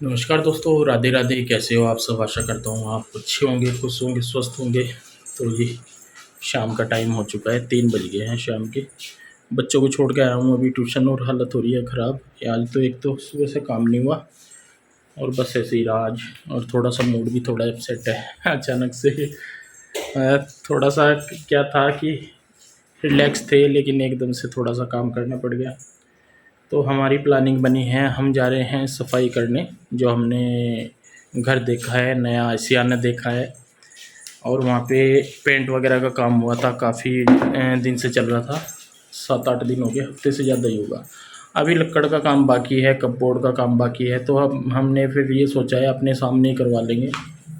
नमस्कार दोस्तों, राधे राधे। कैसे हो आप सब? आशा करता हूँ आप अच्छे होंगे, खुश होंगे, स्वस्थ होंगे। तो ये शाम का टाइम हो चुका है, 3 बज गए हैं शाम के। बच्चों को छोड़ के आया हूँ अभी ट्यूशन और हालत हो रही है ख़राब। आज तो एक तो सुबह से काम नहीं हुआ और बस ऐसे ही रहा आज। और थोड़ा सा मूड भी थोड़ा अपसेट है अचानक से। थोड़ा सा क्या था कि रिलैक्स थे, लेकिन एकदम से थोड़ा सा काम करना पड़ गया। तो हमारी प्लानिंग बनी है, हम जा रहे हैं सफाई करने। जो हमने घर देखा है, नया आशियाना देखा है, और वहाँ पे पेंट वगैरह का काम हुआ था, काफ़ी दिन से चल रहा था। 7-8 दिन हो गए, हफ्ते से ज़्यादा ही होगा। अभी लक्कड़ का काम बाकी है, कपबोर्ड का काम बाकी है। तो अब हमने फिर ये सोचा है अपने सामने ही करवा लेंगे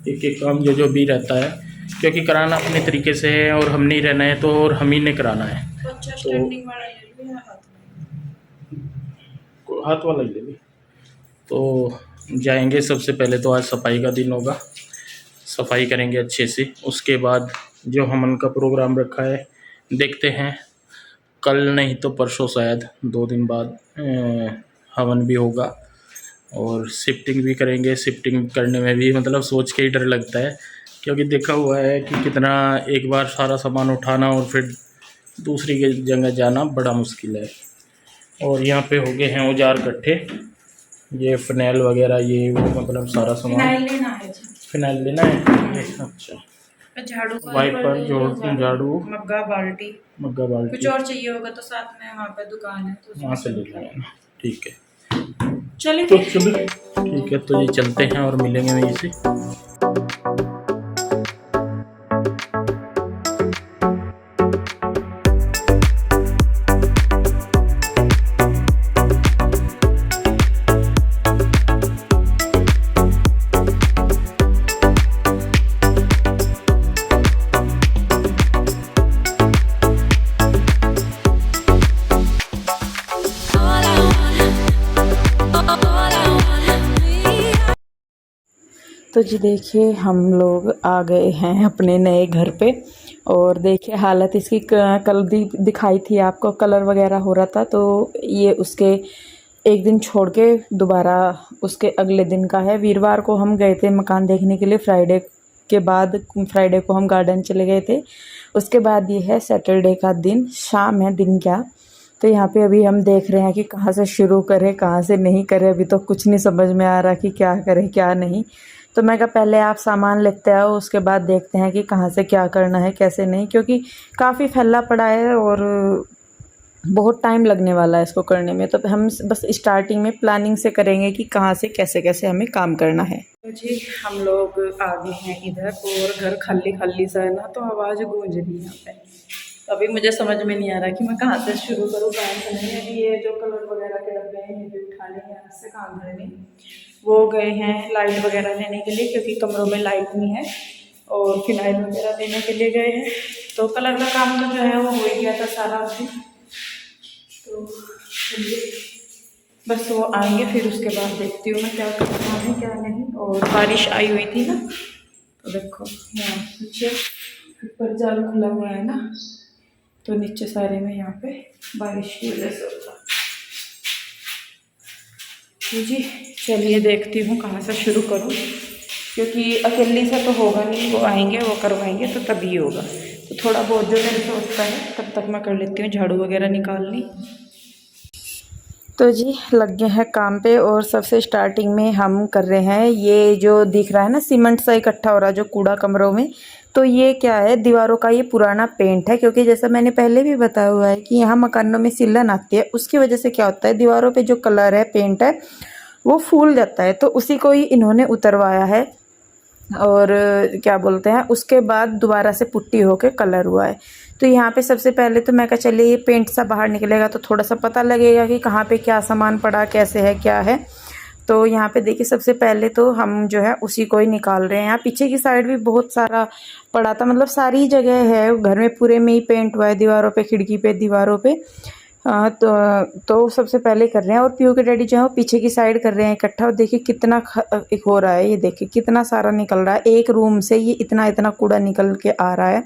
एक एक काम जो जो भी रहता है, क्योंकि कराना अपने तरीके से है और हम नहीं रहना है तो, और हम ही ने कराना है। तो हाथ वाला ही ले ली। तो जाएंगे। सबसे पहले तो आज सफाई का दिन होगा, सफाई करेंगे अच्छे से। उसके बाद जो हमन का प्रोग्राम रखा है देखते हैं, कल नहीं तो परसों शायद 2 दिन बाद हवन भी होगा। और शिफ्टिंग भी करेंगे। शिफ्टिंग करने में भी मतलब सोच के ही डर लगता है, क्योंकि देखा हुआ है कि कितना एक बार सारा सामान उठाना और फिर दूसरी जगह जाना बड़ा मुश्किल है। और यहाँ पे हो गए हैं औजार इकट्ठे, ये फिनाइल वगैरह, ये वो मतलब सारा सामान। फिनाइल लेना है जी। फिनाइल लेना है ये, अच्छा। झाड़ू का वाइपर, झाड़ू, मग्गा बाल्टी, मग्गा, बाल्टी। कुछ और चाहिए होगा तो साथ में वहाँ पे दुकान है तो वहाँ से ले लेंगे ना, ठीक है। चलिए तो चलिए ठीक है, तो ये चलते हैं और मिलेंगे वहीं से। तो जी देखिए हम लोग आ गए हैं अपने नए घर पे। और देखिए हालत इसकी कल दिखाई थी आपको, कलर वगैरह हो रहा था। तो ये उसके एक दिन छोड़ के दोबारा उसके अगले दिन का है। वीरवार को हम गए थे मकान देखने के लिए, फ्राइडे के बाद, फ्राइडे को हम गार्डन चले गए थे। उसके बाद ये है सैटरडे का दिन, शाम है, दिन क्या। तो यहाँ पे अभी हम देख रहे हैं कि कहाँ से शुरू करें कहाँ से नहीं करें। अभी तो कुछ नहीं समझ में आ रहा कि क्या करें क्या नहीं। तो मैं कहा पहले आप सामान लेते आओ, उसके बाद देखते हैं कि कहाँ से क्या करना है कैसे नहीं, क्योंकि काफ़ी फैला पड़ा है और बहुत टाइम लगने वाला है इसको करने में। तो हम बस स्टार्टिंग में प्लानिंग से करेंगे कि कहाँ से कैसे कैसे हमें काम करना है। तो जी हम लोग आ गए हैं इधर और घर खाली खाली सा है ना, तो आवाज़ गूंज रही है यहाँ पे। तो अभी मुझे समझ में नहीं आ रहा कि मैं कहाँ से शुरू करूँ कहाँ से नहीं। अभी ये जो कलर वगैरह के डब्बे हैं ये भी उठाने हैं, यहाँ से काम करने वो गए हैं लाइट वगैरह लेने के लिए, क्योंकि कमरों में लाइट नहीं है। और फिनाइल वगैरह लेने के लिए गए हैं। तो कलर का काम तो जो है वो हो ही गया था सारा अभी। तो बस वो आएंगे फिर उसके बाद देखती हूँ मैं क्या करना है क्या नहीं। और बारिश आई हुई थी ना, तो देखो यहाँ नीचे ऊपर जाल खुला हुआ है ना, तो नीचे सारे में यहाँ पे बारिश की वजह से होता। तो जी चलिए देखती हूँ कहाँ से शुरू करूँ, क्योंकि अकेली से तो होगा नहीं, वो आएंगे वो करवाएंगे तो तभी होगा। तो थोड़ा बहुत जो मेरे से होता है तब तक मैं कर लेती हूँ, झाड़ू वगैरह निकालनी। तो जी लग गए हैं काम पे। और सबसे स्टार्टिंग में हम कर रहे हैं, ये जो दिख रहा है ना सीमेंट सा इकट्ठा हो रहा है जो कूड़ा कमरों में, तो ये क्या है, दीवारों का ये पुराना पेंट है। क्योंकि जैसा मैंने पहले भी बताया हुआ है कि यहाँ मकानों में सिलन आती है, उसकी वजह से क्या होता है, दीवारों पे जो कलर है, पेंट है, वो फूल जाता है। तो उसी को ही इन्होंने उतरवाया है। और क्या बोलते हैं, उसके बाद दोबारा से पुट्टी होके कलर हुआ है। तो यहाँ पे सबसे पहले तो मैं कहा चलिए ये पेंट सा बाहर निकलेगा तो थोड़ा सा पता लगेगा कि कहाँ पे क्या सामान पड़ा, कैसे है क्या है। तो यहाँ पे देखिए सबसे पहले तो हम जो है उसी को ही निकाल रहे हैं। यहाँ पीछे की साइड भी बहुत सारा पड़ा था, मतलब सारी जगह है घर में, पूरे में ही पेंट हुआ है, दीवारों पे, खिड़की पे, दीवारों पे। तो सबसे पहले कर रहे हैं। और पीयू के डैडी जो है पीछे की साइड कर रहे हैं इकट्ठा। और देखिए कितना एक हो रहा है, ये देखिए कितना सारा निकल रहा है, एक रूम से ये इतना इतना कूड़ा निकल के आ रहा है।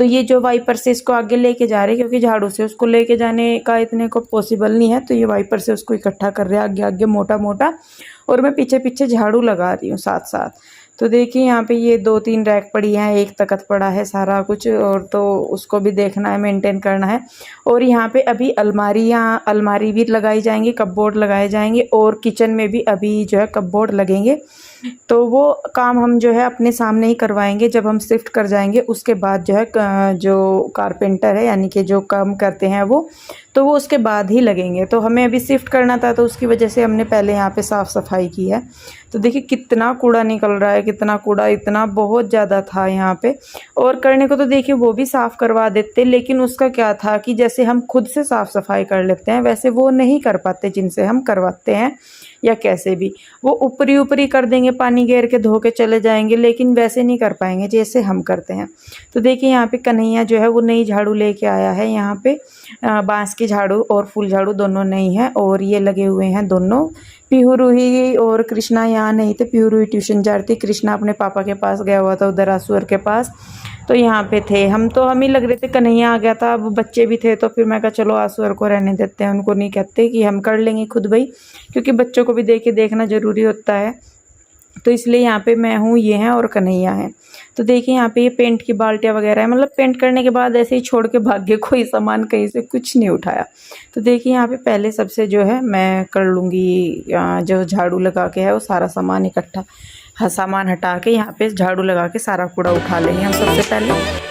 तो ये जो वाइपर से इसको आगे लेके जा रहे हैं, क्योंकि झाड़ू से उसको लेके जाने का इतने को पॉसिबल नहीं है, तो ये वाइपर से उसको इकट्ठा कर रहे हैं आगे आगे मोटा मोटा, और मैं पीछे पीछे झाड़ू लगा रही हूँ साथ साथ। तो देखिए यहाँ पे ये 2-3 रैक पड़ी हैं, एक तख्त पड़ा है सारा कुछ, और तो उसको भी देखना है, मेंटेन करना है। और यहाँ पे अभी अलमारी भी लगाई जाएंगी, कपबोर्ड लगाए जाएंगे, और किचन में भी अभी जो है कपबोर्ड लगेंगे। तो वो काम हम जो है अपने सामने ही करवाएंगे, जब हम शिफ्ट कर जाएंगे उसके बाद जो है जो कारपेंटर है यानी कि जो काम करते हैं वो, तो वो उसके बाद ही लगेंगे। तो हमें अभी शिफ्ट करना था, तो उसकी वजह से हमने पहले यहाँ पे साफ़ सफाई की है। तो देखिए कितना कूड़ा निकल रहा है, कितना कूड़ा, इतना बहुत ज़्यादा था यहाँ पे। और करने को तो देखिए वो भी साफ़ करवा देते, लेकिन उसका क्या था कि जैसे हम खुद से साफ़ सफाई कर लेते हैं वैसे वो नहीं कर पाते जिनसे हम करवाते हैं, या कैसे भी वो ऊपरी ऊपरी कर देंगे, पानी घेर के धो के चले जाएंगे, लेकिन वैसे नहीं कर पाएंगे जैसे हम करते हैं। तो देखिए यहाँ पे कन्हैया जो है वो नई झाड़ू लेके आया है। यहाँ पे बांस की झाड़ू और फूल झाड़ू दोनों नई है, और ये लगे हुए हैं दोनों। पीहू रूही और कृष्णा यहाँ नहीं थे, पीहू रूही ट्यूशन जा रही थी, कृष्णा अपने पापा के पास गया हुआ था उधर आसुअर के पास, तो यहाँ पे थे हम। तो हम ही लग रहे थे, कन्हैया आ गया था, अब बच्चे भी थे, तो फिर मैं कहा चलो आसुअर को रहने देते हैं, उनको नहीं कहते कि हम कर लेंगे खुद भाई, क्योंकि बच्चों को भी देखना ज़रूरी होता है। तो इसलिए यहाँ पे मैं हूँ, ये हैं और कन्हैया है। तो देखिए यहाँ पे ये पेंट की बाल्टियाँ वगैरह है, मतलब पेंट करने के बाद ऐसे ही छोड़ के भाग गए, कोई सामान कहीं से कुछ नहीं उठाया। तो देखिए यहाँ पे पहले सबसे जो है मैं कर लूँगी, जो झाड़ू लगा के है वो सारा सामान इकट्ठा, सामान हटा के यहाँ पे झाड़ू लगा के सारा कूड़ा उठा लेंगे हम सबसे पहले।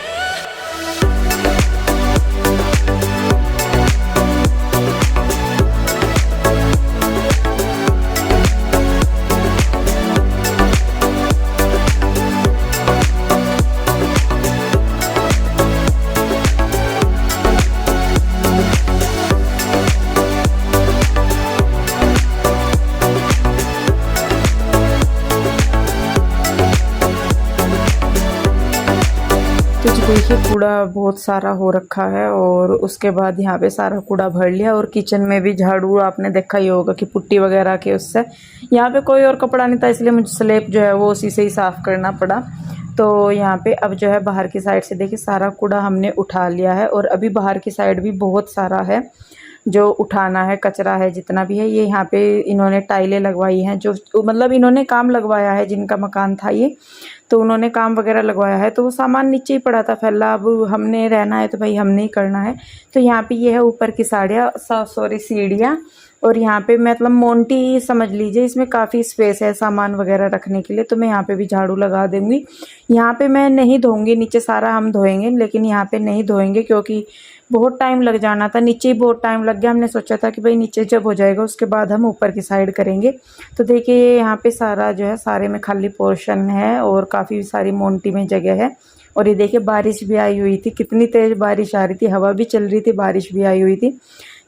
देखिए कूड़ा बहुत सारा हो रखा है, और उसके बाद यहाँ पे सारा कूड़ा भर लिया। और किचन में भी झाड़ू आपने देखा ही होगा कि पुट्टी वगैरह के उससे, यहाँ पे कोई और कपड़ा नहीं था, इसलिए मुझे स्लेब जो है वो उसी से ही साफ़ करना पड़ा। तो यहाँ पे अब जो है बाहर की साइड से देखिए सारा कूड़ा हमने उठा लिया है, और अभी बाहर की साइड भी बहुत सारा है जो उठाना है, कचरा है जितना भी है। ये यहाँ पे इन्होंने टाइलें लगवाई हैं, जो मतलब इन्होंने काम लगवाया है, जिनका मकान था ये, तो उन्होंने काम वगैरह लगवाया है, तो वो सामान नीचे ही पड़ा था फैला, अब हमने रहना है तो भाई हमने ही करना है। तो यहाँ पे ये है ऊपर की सीढ़ियाँ, और यहाँ पे मतलब मोंटी समझ लीजिए, इसमें काफ़ी स्पेस है सामान वगैरह रखने के लिए। तो मैं यहाँ पे भी झाड़ू लगा दूँगी। यहाँ पे मैं नहीं धोऊंगी, नीचे सारा हम धोएंगे, लेकिन यहाँ पे नहीं धोएंगे क्योंकि बहुत टाइम लग जाना था, नीचे ही बहुत टाइम लग गया। हमने सोचा था कि भाई नीचे जब हो जाएगा उसके बाद हम ऊपर की साइड करेंगे। तो देखिए यहाँ पे सारा जो है सारे में खाली पोर्शन है, और काफ़ी सारी मोंटी में जगह है। और ये देखिए बारिश भी आई हुई थी, कितनी तेज़ बारिश आ रही थी, हवा भी चल रही थी, बारिश भी आई हुई थी।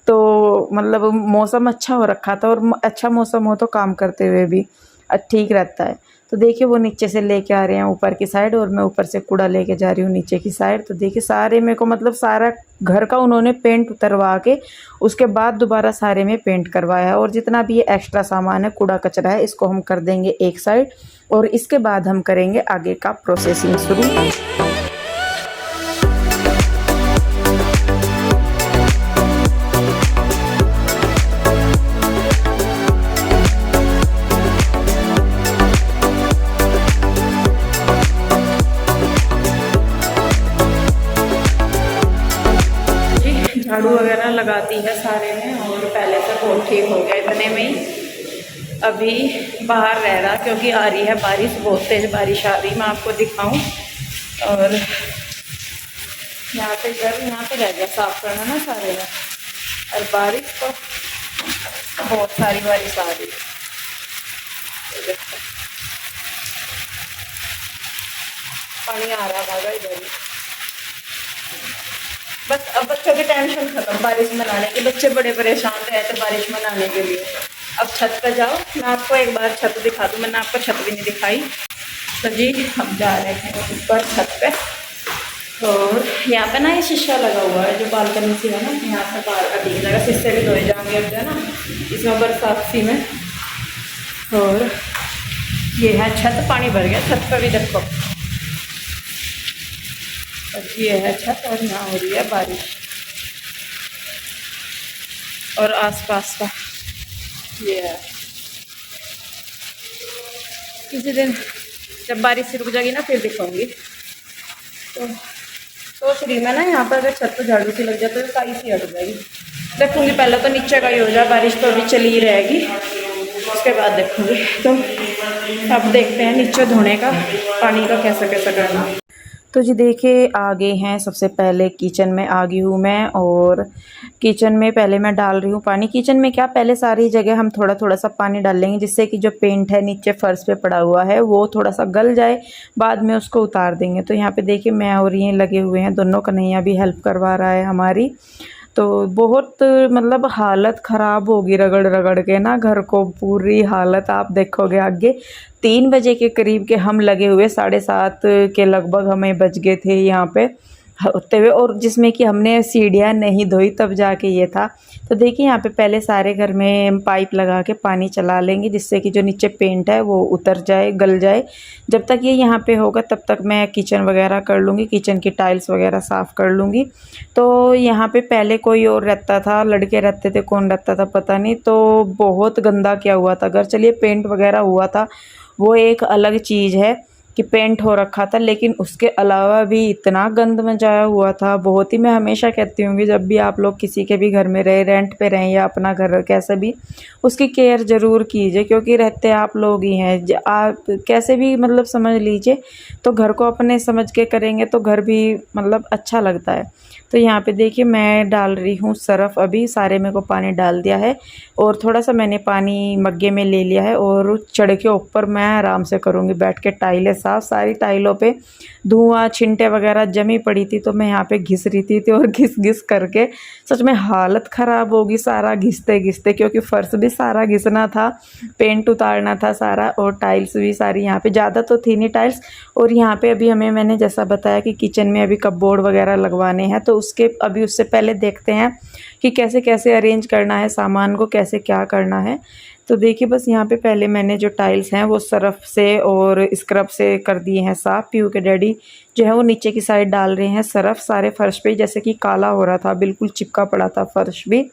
तो मतलब मौसम अच्छा हो रखा था, और अच्छा मौसम हो तो काम करते हुए भी ठीक रहता है। तो देखिए वो नीचे से लेके आ रहे हैं ऊपर की साइड, और मैं ऊपर से कूड़ा लेके जा रही हूँ नीचे की साइड। तो देखिए सारे मेरे को मतलब सारा घर का उन्होंने पेंट उतरवा के उसके बाद दोबारा सारे में पेंट करवाया। और जितना भी ये एक्स्ट्रा सामान है, कूड़ा कचरा है, इसको हम कर देंगे एक साइड, और इसके बाद हम करेंगे आगे का प्रोसेसिंग शुरू। झाड़ू वगैरह लगाती है सारे में, और पहले से बहुत ठीक हो गया इतने में ही। अभी बाहर रह रहा क्योंकि आ रही है बारिश, बहुत तेज़ बारिश आ रही, मैं आपको दिखाऊं। और यहाँ पे रह गया साफ करना ना सारे में, और बारिश तो बहुत सारी बारिश आ रही है। पानी आ रहा भागा इधर ही। बस अब बच्चों की टेंशन खत्म, बारिश मनाने की। बच्चे बड़े परेशान रहे थे बारिश मनाने के लिए। अब छत पे जाओ, मैं आपको एक बार छत दिखा दूँ, मैंने आपको छत भी नहीं दिखाई। तो जी हम जा रहे हैं ऊपर छत पे, और यहाँ पे ना ये शीशा लगा हुआ है जो बालकनी से है ना, यहाँ से बाहर दिख जाएगा, शीशे भी धोए जाएंगे अब जो है ना इसमें बरसात सी में। और ये है छत, पानी भर गया छत पर भी, देखो ये है छत और यहाँ हो रही है बारिश। और आसपास का ये है। किसी दिन जब बारिश रुक जाएगी ना फिर दिखाऊंगी। तो सोच रही मैं ना यहाँ पर अगर छत पर झाड़ू सी लग जाए तो काई सी हट जाएगी। देखूंगी पहले तो नीचे का ही हो जाए, बारिश तो अभी चली ही रहेगी, उसके बाद देखूंगी। तो अब देखते हैं नीचे धोने का पानी का कैसा कैसा करना। तो जी देखिए आ गए हैं, सबसे पहले किचन में आ गई हूँ मैं। और किचन में पहले मैं डाल रही हूँ पानी। किचन में क्या, पहले सारी जगह हम थोड़ा थोड़ा सा पानी डाल लेंगे जिससे कि जो पेंट है नीचे फर्श पे पड़ा हुआ है वो थोड़ा सा गल जाए, बाद में उसको उतार देंगे। तो यहाँ पे देखिए मैं और ये लगे हुए हैं दोनों, कन्हैया भी हेल्प करवा रहा है हमारी। तो बहुत मतलब हालत ख़राब होगी रगड़ रगड़ के ना, घर को पूरी हालत आप देखोगे आगे। 3 बजे के करीब के हम लगे हुए, 7:30 के लगभग हमें बज गए थे यहाँ पे होते हुए, और जिसमें कि हमने सीढ़ियाँ नहीं धोई तब जाके ये था। तो देखिए यहाँ पे पहले सारे घर में पाइप लगा के पानी चला लेंगे जिससे कि जो नीचे पेंट है वो उतर जाए, गल जाए। जब तक ये यहाँ पे होगा तब तक मैं किचन वगैरह कर लूँगी, किचन की टाइल्स वगैरह साफ़ कर लूँगी। तो यहाँ पे पहले कोई और रहता था, लड़के रहते थे, कौन रहता था पता नहीं, तो बहुत गंदा किया हुआ था घर। चलिए पेंट वगैरह हुआ था वो एक अलग चीज़ है कि पेंट हो रखा था, लेकिन उसके अलावा भी इतना गंद मचाया हुआ था बहुत ही। मैं हमेशा कहती हूँ कि जब भी आप लोग किसी के भी घर में रहे, रेंट पे रहें या अपना घर कैसा भी, उसकी केयर ज़रूर कीजिए, क्योंकि रहते आप लोग ही हैं। आप कैसे भी मतलब समझ लीजिए, तो घर को अपने समझ के करेंगे तो घर भी मतलब अच्छा लगता है। तो यहाँ पे देखिए मैं डाल रही हूँ सरफ़, अभी सारे में को पानी डाल दिया है और थोड़ा सा मैंने पानी मग्गे में ले लिया है। और चढ़ के ऊपर मैं आराम से करूँगी बैठ के टाइलें साफ़। सारी टाइलों पे धुआं छिंटे वगैरह जमी पड़ी थी, तो मैं यहाँ पे घिस रही थी और घिस घिस करके सच में हालत ख़राब होगी सारा घिसते घिसते, क्योंकि फ़र्श भी सारा घिसना था, पेंट उतारना था सारा, और टाइल्स भी सारी यहाँ पे ज़्यादा तो थी नहीं टाइल्स। और यहाँ पे अभी मैंने जैसा बताया कि किचन में अभी कपबोर्ड वगैरह लगवाने हैं, तो उससे पहले देखते हैं कि कैसे कैसे अरेंज करना है सामान को, कैसे क्या करना है। तो देखिए बस यहाँ पे पहले मैंने जो टाइल्स हैं वो सरफ़ से और स्क्रब से कर दिए हैं साफ़। पीयू के डैडी जो है वो नीचे की साइड डाल रहे हैं सरफ़ सारे फर्श पे, जैसे कि काला हो रहा था, बिल्कुल चिपका पड़ा था फर्श भी।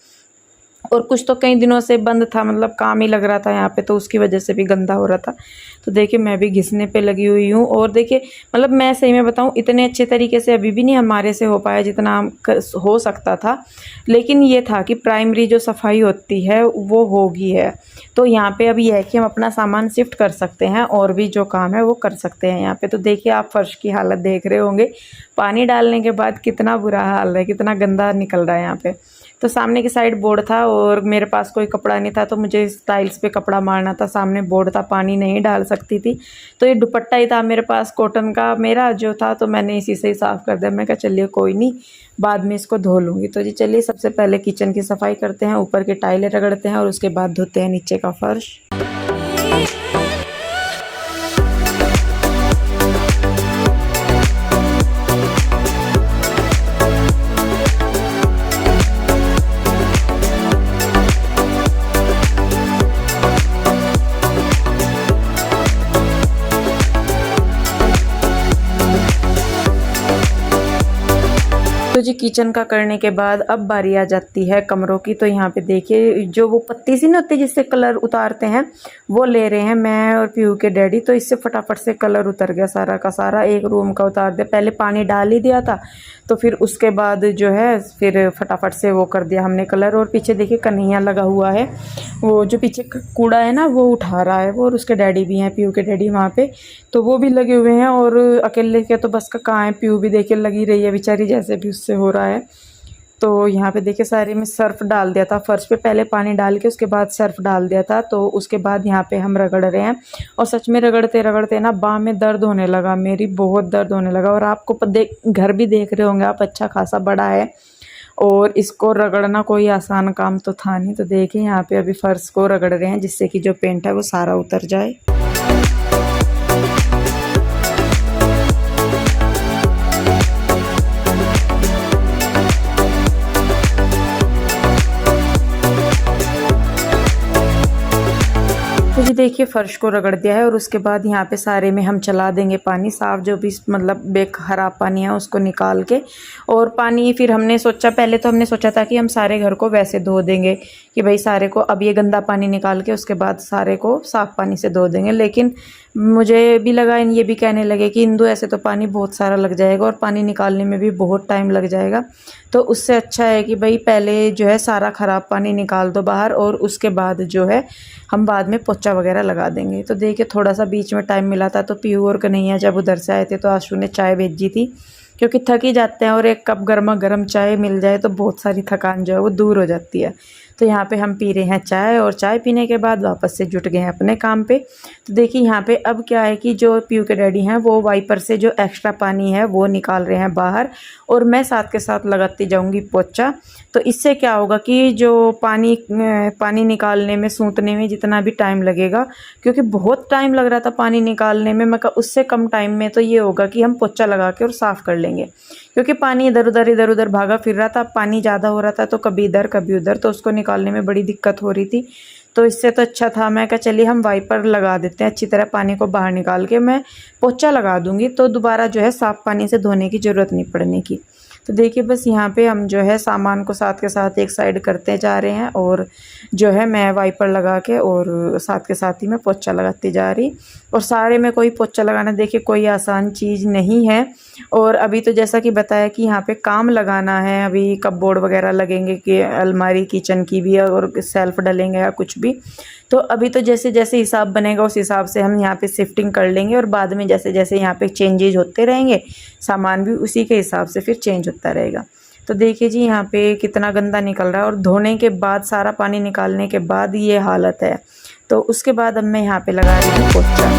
और कुछ तो कई दिनों से बंद था, मतलब काम ही लग रहा था यहाँ पे, तो उसकी वजह से भी गंदा हो रहा था। तो देखिए मैं भी घिसने पे लगी हुई हूँ। और देखिए मतलब मैं सही में बताऊँ, इतने अच्छे तरीके से अभी भी नहीं हमारे से हो पाया जितना हो सकता था, लेकिन ये था कि प्राइमरी जो सफाई होती है वो होगी है। तो यहाँ पे अभी यह है कि हम अपना सामान शिफ्ट कर सकते हैं और भी जो काम है वो कर सकते हैं यहाँ पे। तो देखिए आप फर्श की हालत देख रहे होंगे, पानी डालने के बाद कितना बुरा हाल है, कितना गंदा निकल रहा है यहाँ पे। तो सामने की साइड बोर्ड था और मेरे पास कोई कपड़ा नहीं था, तो मुझे इस टाइल्स पे कपड़ा मारना था, सामने बोर्ड था, पानी नहीं डाल सकती थी। तो ये दुपट्टा ही था मेरे पास कॉटन का मेरा जो था, तो मैंने इसी से ही साफ़ कर दिया। मैं कहा चलिए कोई नहीं, बाद में इसको धो लूँगी। तो जी चलिए सबसे पहले किचन की सफाई करते हैं, ऊपर की टाइलें रगड़ते हैं और उसके बाद धोते हैं नीचे का फर्श। तो जी किचन का करने के बाद अब बारी आ जाती है कमरों की। तो यहाँ पे देखिए जो वो पत्ती सी नहीं होती जिससे कलर उतारते हैं, वो ले रहे हैं मैं और पीयू के डैडी। तो इससे फटाफट से कलर उतर गया सारा का सारा, एक रूम का उतार दिया। पहले पानी डाल ही दिया था, तो फिर उसके बाद जो है फिर फटाफट से वो कर दिया हमने कलर। और पीछे देखिए कन्हैया लगा हुआ है, वो जो पीछे कूड़ा है ना वो उठा रहा है वो, और उसके डैडी भी हैं, पीयू के डैडी वहाँ पे, तो वो भी लगे हुए हैं। और अकेले के तो बस का कहाँ है, पीयू भी देखिए लगी रही है बेचारी, जैसे भी उससे हो रहा है। तो यहाँ पे देखिए सारे में सर्फ डाल दिया था फर्श पे, पहले पानी डाल के उसके बाद सर्फ डाल दिया था। तो उसके बाद यहाँ पे हम रगड़ रहे हैं, और सच में रगड़ते रगड़ते ना बाह में दर्द होने लगा, मेरी बहुत दर्द होने लगा। और आपको घर भी देख रहे होंगे आप, अच्छा खासा बड़ा है और इसको रगड़ना कोई आसान काम तो था नहीं। तो देखिए यहाँ पे अभी फर्श को रगड़ रहे हैं जिससे कि जो पेंट है वो सारा उतर जाए। तो जी देखिए फ़र्श को रगड़ दिया है और उसके बाद यहाँ पे सारे में हम चला देंगे पानी साफ़, जो भी मतलब ख़राब पानी है उसको निकाल के। और पानी फिर हमने सोचा, पहले तो हमने सोचा था कि हम सारे घर को वैसे धो देंगे कि भाई सारे को, अब ये गंदा पानी निकाल के उसके बाद सारे को साफ़ पानी से धो देंगे। लेकिन मुझे भी लगा, ये भी कहने लगे कि इंदु ऐसे तो पानी बहुत सारा लग जाएगा और पानी निकालने में भी बहुत टाइम लग जाएगा, तो उससे अच्छा है कि भाई पहले जो है सारा ख़राब पानी निकाल दो बाहर और उसके बाद जो है हम बाद में पोछा वगैरह लगा देंगे। तो देखिए थोड़ा सा बीच में टाइम मिला था, तो पीयू और कन्हैया जब उधर से आए थे तो आशु ने चाय भेजी थी, क्योंकि थक ही जाते हैं और एक कप गर्मा गर्म चाय मिल जाए तो बहुत सारी थकान जो है वो दूर हो जाती है। तो यहाँ पे हम पी रहे हैं चाय और चाय पीने के बाद वापस से जुट गए हैं अपने काम पे। तो देखिए यहाँ पे अब क्या है कि जो पीयू के डैडी हैं वो वाइपर से जो एक्स्ट्रा पानी है वो निकाल रहे हैं बाहर और मैं साथ के साथ लगाती जाऊँगी पोछा। तो इससे क्या होगा कि जो पानी निकालने में, सूंतने में जितना भी टाइम लगेगा, क्योंकि बहुत टाइम लग रहा था पानी निकालने में, मैं उससे कम टाइम में तो ये होगा कि हम पोछा लगा के और साफ़ कर लेंगे। क्योंकि पानी इधर उधर भागा फिर रहा था, पानी ज़्यादा हो रहा था तो कभी इधर कभी उधर, तो उसको निकालने में बड़ी दिक्कत हो रही थी। तो इससे तो अच्छा था, मैं कहा चलिए हम वाइपर लगा देते हैं, अच्छी तरह पानी को बाहर निकाल के मैं पोछा लगा दूंगी तो दोबारा जो है साफ़ पानी से धोने की ज़रूरत नहीं पड़ने की। तो देखिए बस यहाँ पे हम जो है सामान को साथ के साथ एक साइड करते जा रहे हैं और जो है मैं वाइपर लगा के और साथ के साथ ही मैं पोछा लगाती जा रही। और सारे में कोई पोछा लगाना देखिए कोई आसान चीज़ नहीं है। और अभी तो जैसा कि बताया कि यहाँ पे काम लगाना है, अभी कपबोर्ड वगैरह लगेंगे कि अलमारी किचन की भी और सेल्फ डलेंगे या कुछ भी। तो अभी तो जैसे जैसे हिसाब बनेगा उस हिसाब से हम यहाँ पे शिफ्टिंग कर लेंगे और बाद में जैसे जैसे यहाँ पे चेंजेज होते रहेंगे सामान भी उसी के हिसाब से फिर चेंज होता रहेगा। तो देखिए जी यहाँ पे कितना गंदा निकल रहा है और धोने के बाद, सारा पानी निकालने के बाद ये हालत है। तो उसके बाद अब मैं यहाँ पे लगा रही हूँ पोछा।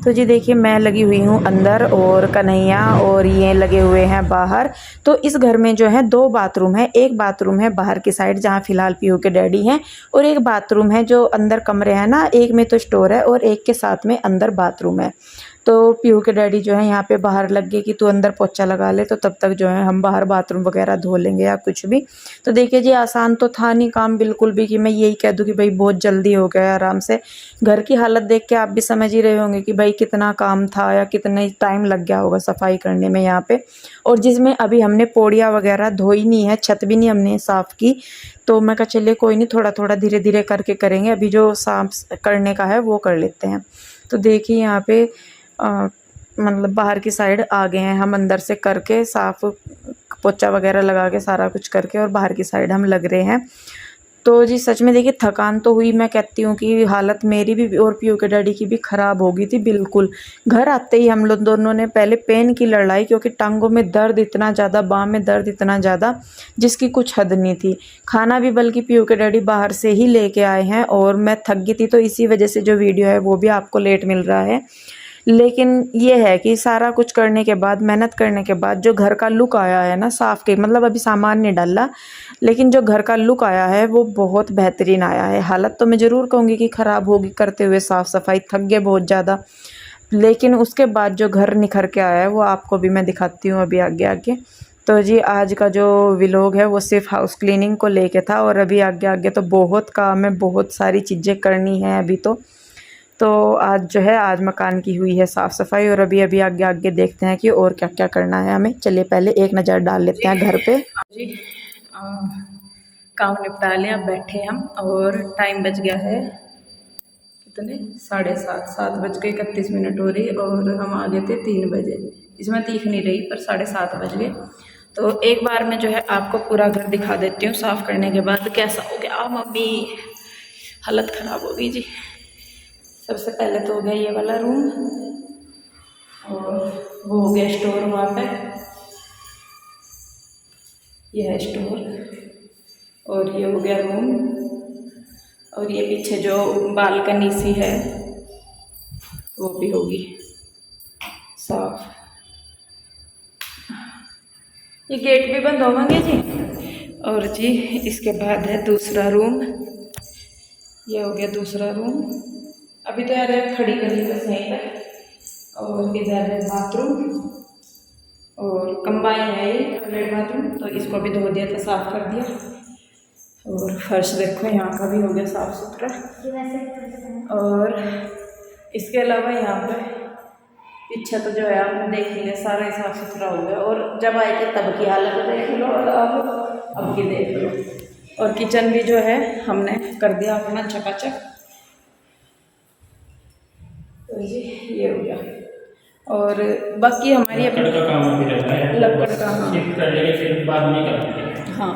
तो जी देखिए मैं लगी हुई हूँ अंदर और कन्हैया और ये लगे हुए हैं बाहर। तो इस घर में जो है 2 बाथरूम है, एक बाथरूम है बाहर की साइड जहाँ फ़िलहाल पीयू के डैडी हैं और एक बाथरूम है जो अंदर कमरे हैं ना, एक में तो स्टोर है और एक के साथ में अंदर बाथरूम है। तो पीयू के डैडी जो है यहाँ पे बाहर लग गए कि तू अंदर पोछा लगा ले, तो तब तक जो है हम बाहर बाथरूम वगैरह धो लेंगे या कुछ भी। तो देखिए जी आसान तो था नहीं काम बिल्कुल भी कि मैं यही कह दूँ कि भाई बहुत जल्दी हो गया आराम से। घर की हालत देख के आप भी समझ ही रहे होंगे कि भाई कितना काम था या कितना टाइम लग गया होगा सफाई करने में यहाँ पे। और जिसमें अभी हमने पौड़ियाँ वगैरह धोई नहीं है, छत भी नहीं हमने साफ़ की। तो मैं कहा चलिए कोई नहीं, थोड़ा थोड़ा धीरे धीरे करके करेंगे, अभी जो साफ करने का है वो कर लेते हैं। तो देखिए यहाँ पे मतलब बाहर की साइड आ गए हैं हम, अंदर से करके साफ़ पोछा वगैरह लगा के सारा कुछ करके और बाहर की साइड हम लग रहे हैं। तो जी सच में देखिए थकान तो हुई, मैं कहती हूँ कि हालत मेरी भी और पीयू के डैडी की भी ख़राब हो गई थी बिल्कुल। घर आते ही हम लोग दोनों ने पहले पेन की लड़ाई, क्योंकि टांगों में दर्द इतना ज़्यादा, बाह में दर्द इतना ज़्यादा जिसकी कुछ हद नहीं थी। खाना भी बल्कि पीयू के डैडी बाहर से ही लेके आए हैं और मैं थक गई थी, तो इसी वजह से जो वीडियो है वो भी आपको लेट मिल रहा है। लेकिन ये है कि सारा कुछ करने के बाद, मेहनत करने के बाद जो घर का लुक आया है ना साफ़ के, मतलब अभी सामान नहीं डाला लेकिन जो घर का लुक आया है वो बहुत बेहतरीन आया है। हालत तो मैं ज़रूर कहूँगी कि ख़राब होगी करते हुए साफ़ सफाई, थक गए बहुत ज़्यादा, लेकिन उसके बाद जो घर निखर के आया है वो आपको भी मैं दिखाती हूँ अभी आगे आगे। तो जी आज का जो व्लॉग है वो सिर्फ हाउस क्लीनिंग को लेके था और अभी आगे आगे तो बहुत काम है, बहुत सारी चीज़ें करनी है अभी तो आज जो है आज मकान की हुई है साफ़ सफाई और अभी अभी आगे आगे देखते हैं कि और क्या क्या करना है हमें। चलिए पहले एक नज़र डाल लेते हैं घर पे। जी काम निपटा लिया, बैठे हम और टाइम बज गया है कितने, 7:30, 7 बज के 31 मिनट हो रही और हम आ गए थे 3 बजे। इसमें दिख नहीं रही पर 7:30 बज गए। तो एक बार मैं जो है आपको पूरा घर दिखा देती हूँ साफ़ करने के बाद कैसा हो गया। मम्मी हालत ख़राब हो गई जी। सबसे पहले तो हो गया ये वाला रूम और वो हो गया स्टोर, वहाँ पे ये है स्टोर और ये हो गया रूम और ये पीछे जो बालकनी सी है वो भी होगी साफ। ये गेट भी बंद होंगे जी। और जी इसके बाद है दूसरा रूम, ये हो गया दूसरा रूम। अभी तो यार खड़ी कर ली बस यहीं पर। और इधर है बाथरूम और कंबाइन है ये टॉयलेट बाथरूम, तो इसको भी धो दिया था, साफ़ कर दिया। और फर्श देखो यहाँ का भी हो गया साफ़ सुथरा। और इसके अलावा यहाँ पर पीछे तो जो है आपने देख लिया, सारा ही साफ़ सुथरा हो गया। और जब आए थे तब की हालत देख लो और अब की देख लो। और किचन भी जो है हमने कर दिया अपना चकाचक। तो जी ये हो गया। और बाकी हमारी लकड़ का काम अभी रहता है, लकड़ का, हाँ शिफ्ट कर लेंगे फिर बाद में करेंगे। हाँ,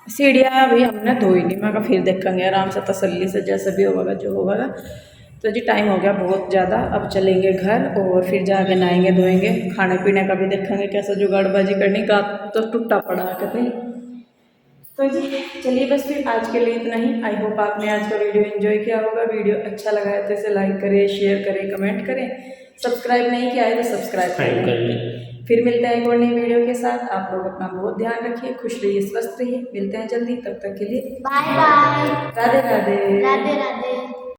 सीढ़ियाँ अभी हमने धोई नहीं, मैं कहा फिर देखेंगे आराम से तसल्ली से, जैसे भी होगा जो होगा। तो जी टाइम हो गया बहुत ज़्यादा, अब चलेंगे घर और फिर जाके नहाएंगे धोएंगे, खाने पीने का भी देखेंगे कैसा जुगाड़बाजी करनी का, तो टूटा पड़ा कहते। तो जी चलिए बस फिर आज के लिए इतना ही। आई होप आपने आज का वीडियो एंजॉय किया होगा। वीडियो अच्छा लगा है तो इसे लाइक करें, शेयर करें, कमेंट करें। सब्सक्राइब नहीं किया है तो सब्सक्राइब कर लें। फिर मिलते हैं एक और नई वीडियो के साथ। आप लोग अपना बहुत ध्यान रखिए, खुश रहिए, स्वस्थ रहिए। मिलते हैं जल्दी, तब तक के लिए बाय बाय। राधे राधे। राधे राधे।